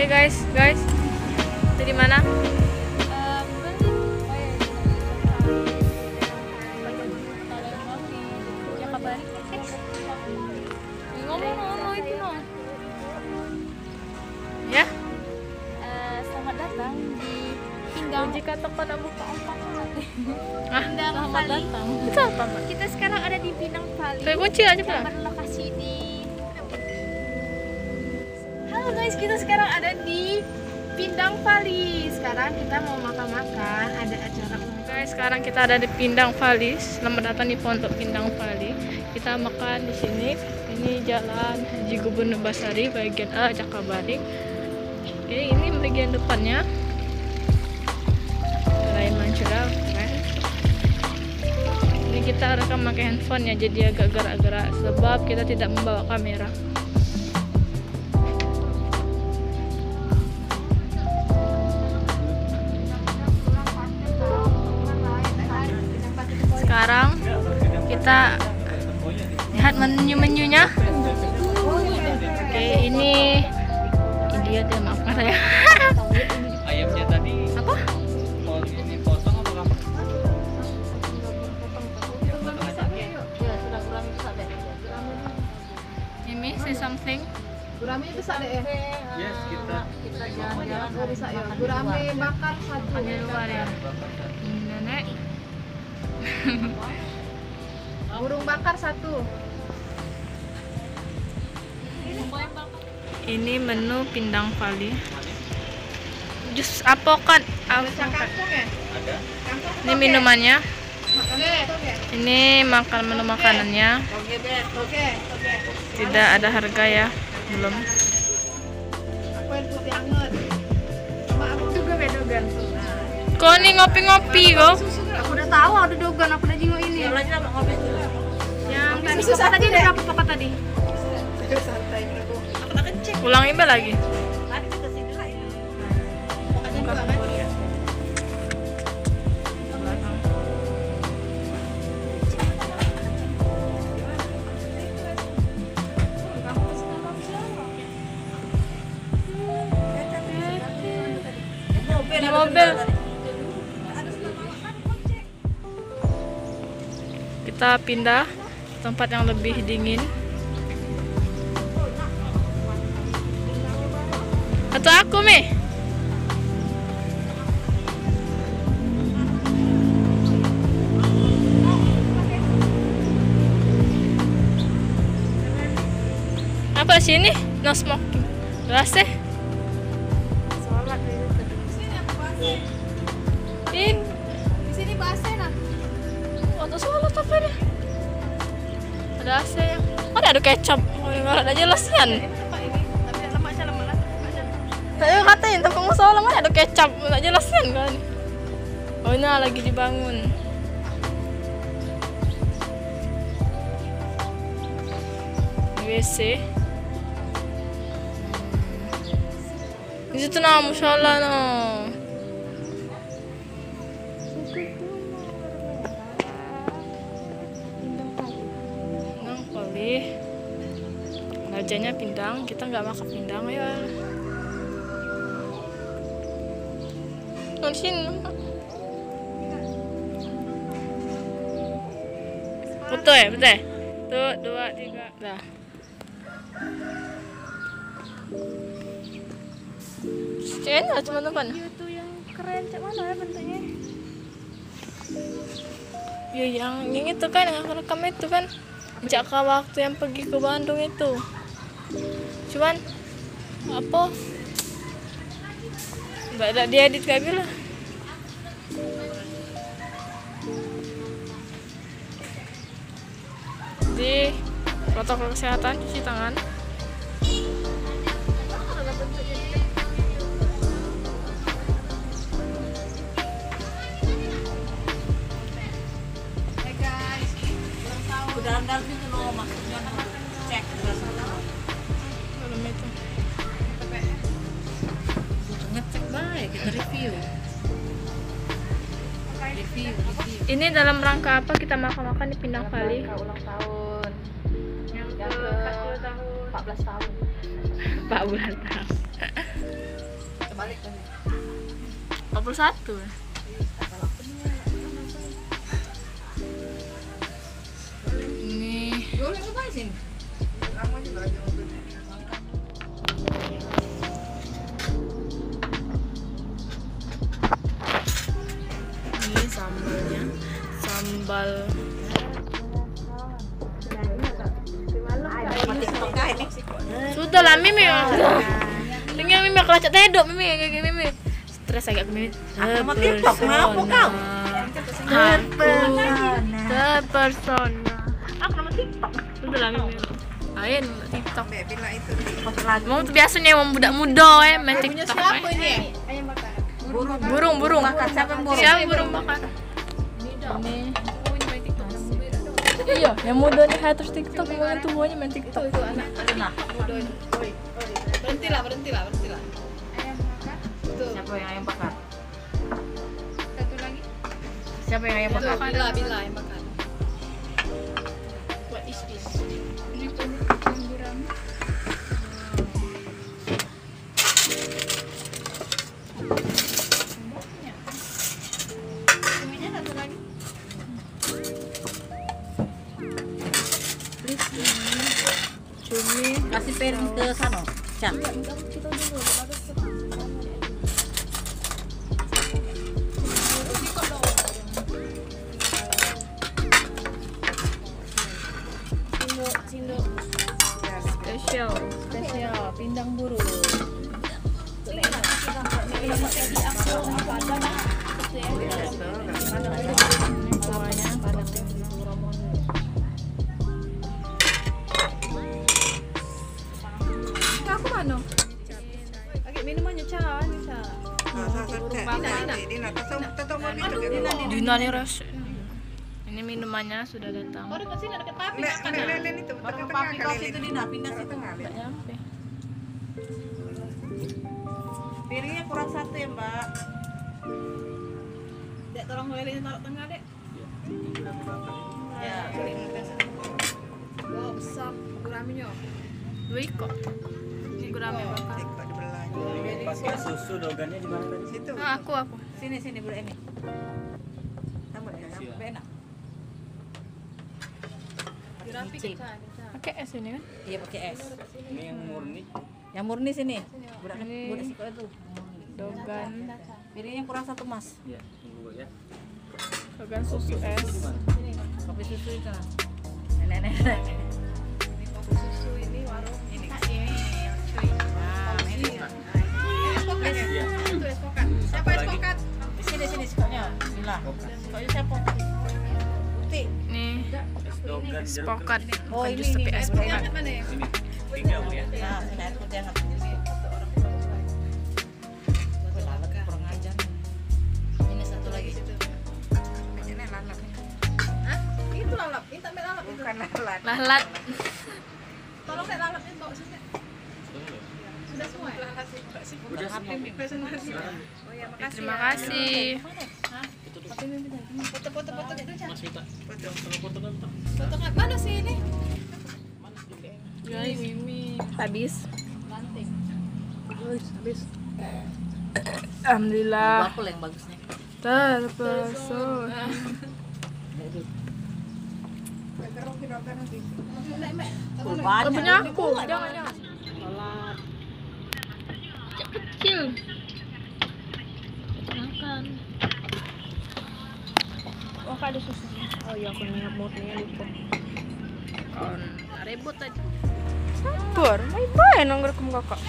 Oke guys, itu di mana? Ngomong itu no. Ya? Selamat datang di Pindang. Jika toko nak buka empat nanti. Pindang Selamat Pali. datang. Itu apa, Mbak? Kita sekarang ada di Pindang Pali. Saya kunci aja, Yang Pak. berlokasi di. Halo guys, kita sekarang ada di Pindang Pali. Sekarang kita mau makan-makan. Ada acara Guys, sekarang kita ada di Pindang Pali. Selamat datang di Pondok Pindang Pali. Kita makan di sini. Ini Jalan Haji Gubernur Basari bagian A, Jakabari. Oke, ini bagian depannya. Lain Mancurah, keren. Ini kita rekam pakai handphone ya, jadi agak gerak-gerak sebab kita tidak membawa kamera. Sekarang kita lihat menu-menunya. Oke, ini dia maafkan saya. Ayamnya tadi Apa? ini potong apa apa? Ini say something. Gurame bisa deh ya. Yes, kita Bisa ya. Gurame bakar satu. Ada luar ya. Nenek. Burung bakar satu. Ini menu Pindang Pali. Jus apokat. Kangkung ya? ada. Kangkung. Ini minumannya. Oke. Ini menu makanannya. Oke, Bet. Oke. Tidak ada harga ya. Belum. Aku yang putih anget. Sama aku juga bedogan. Kok ini ngopi-ngopi kok? Aku udah tahu ada dogan, aku udah jenguk ini. Yang tadi Susu pokok tadi tadi berapa pokok tadi? Santai aku. ulang iba lagi. Di mobil. Kita pindah ke tempat yang lebih dingin. Atau aku, Mi? Apa sini? No smoking. Gelas deh. In. Di sini bahasa nah. Waktu sholat apa nih? Ada AC ya. Oh, ada kecap. Oh, nggak ada jelasnya. Tapi lemaknya lemak. Saya katain tempat musola mana ada kecap, nggak jelasnya kan? Oh, ini lagi dibangun. WC. Di situ nah musola no. Pindang Pali. Rajanya pindang, kita nggak makan pindang ya. Sini. Foto ya, betul. Tuh, 2, 3. Dah. Kayaknya cuma depan. Itu yang keren, cak mana ya bentuknya? Ya yang itu kan, yang aku rekam itu kan. Jaka waktu yang pergi ke Bandung itu. Cuman apa? Mbak ada diedit kayak gila. Di protokol kesehatan cuci tangan. Hai guys. Udah andal itu loh maksudnya cek Belum itu. ngecek baik kita review. Ini dalam rangka apa kita makan-makan di Pindang Pali? Ulang tahun. Yang ke 40 tahun. 14 tahun. 4 bulan tahun. balik tadi. 41. Ini Boleh ke balik sini. Lama juga aja mobilnya. ini sambalnya. Sambal sudah lah Mimi. Tinggal Mimi kelacak tedok Mimi kayak gini Mimi. Stres agak ke Mimi. Sama TikTok, ngapa kau? Terpersona. Aku nama TikTok. Sudah lah Mimi. Ayo TikTok. Bila itu Mau tuh biasanya mau budak muda main TikTok. siapa ini? Ayam bakar. Burung. Siapa yang burung? Siapa burung bakar? Ini. Iya, yang muda nih haters TikTok, yang tuanya main TikTok. Nah, Berhentilah. Ayam bakar. Tuh. siapa yang ayam bakar? Satu lagi. Siapa yang ayam bakar? Bila ayam bakar. What is this? Cumi. Kasih piring ke sana. Cak. Spesial pindang burung. Aku mana? Agak minumannya Ca. Dina nih res. Ini minumannya sudah datang. Oh, dekat sini dekat papi. Orang papi kau situ Dina, pindah situ. Nggak nyampe. Piringnya kurang satu ya, Mbak. Dek, tolong lelenya taruh tengah, Dek. Ya, Wow, besar guraminya. Wiko. Ini gurame bakar. Pakai susu dogannya di mana tadi? Situ. Ah, aku. sini bro ini. Tambah ya, yang enak. Gurami Cicip. Ca. Pakai es ini kan? Iya pakai es. Ini yang murni. Yang murni sini. Budak Ini. siko itu. Murni. Dogan. Piringnya kurang satu Mas. Iya, tunggu ya. Dogan susu es. Kopi susu itu. Nah. Nenek-nenek. Ini kopi susu ini warung. Ini yang cuy. Wah, ini. Espokat ya? Iya. Itu espokat. Siapa espokat? Di sini sikoknya. Bila. Sikoknya siapa? Putih. Nih Es dogan jeruk. spokat. Oh, Bukan ini, jus tapi ini. es Ini spokat. hangat mana ya? Ini 3 Bu ya. Nah, sini air putih hangat. Wih, lalat kurang ajar. Ini satu lagi. Kayaknya lalap. Hah? Itu lalap. Ini tak lalap itu. Bukan lalap. Lalat. Tolong Dek lalap itu bawa sini. Sudah semua ya? Udah semua. Silakan. Oh ya, makasih. Terima ya. kasih. Foto-foto itu Ca. Mas Vita. Foto kan. Foto nggak mana sih ini? Guys, Mimi. Habis. Lanting. Habis. Alhamdulillah. Bakul yang bagusnya. Terpesona. Banyak. Punya aku. Jangan. Kecil. Makan. Oh, ada susunya. Oh iya, aku minum murninya lupa. Kon ribut aja. Sabar, main nongkrong ke kakak.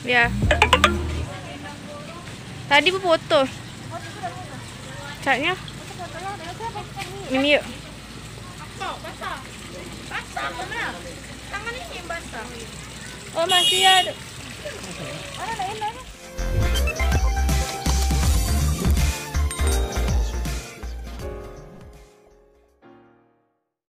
Ya. Tadi bu foto. Catnya. Ini yuk. Basah. Basah benar. Tangan ini yang basah. Oh masih ada. Ada lain.